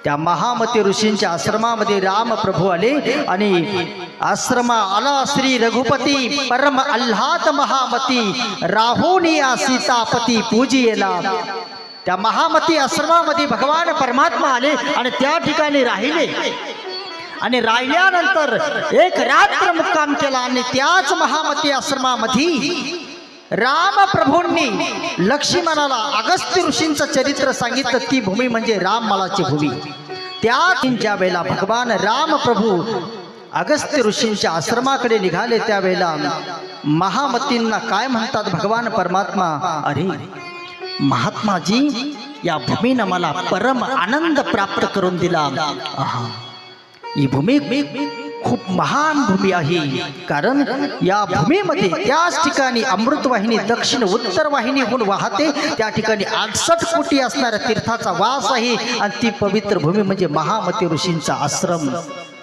त्या महामती ऋषींच्या आश्रमामध्ये राम प्रभू आले आणि आश्रमा आला श्री रघुपती परम आल्हाद महामती राहुनिया सीतापती पूजियेला। त्या महामती आश्रमामध्ये भगवान परमात्मा आले आणि त्या ठिकाणी राहिले आणि राहिल्यानंतर एक रात्र मुक्काम केला आणि त्याच महामती आश्रमामध्ये राम प्रभूंनी लक्ष्मणाला अगस्त्य ऋषींचं चरित्र सांगितलं। ती भूमी म्हणजे राममालाची भूमी। त्या ज्या वेळेला भगवान राम प्रभू अगस्त्य ऋषींच्या आश्रमाकडे निघाले त्यावेळेला महामतींना काय म्हणतात भगवान परमात्मा, अरे महात्माजी या भूमीनं मला परम आनंद प्राप्त करून दिला। ही भूमी खूप महान भूमी आहे, कारण या भूमीमध्ये त्याच ठिकाणी अमृतवाहिनी दक्षिण उत्तर वाहिनीहून वाहते। त्या ठिकाणी 68 कोटी असणाऱ्या तीर्थाचा वास आहे आणि ती पवित्र भूमी म्हणजे महामती ऋषींचा आश्रम।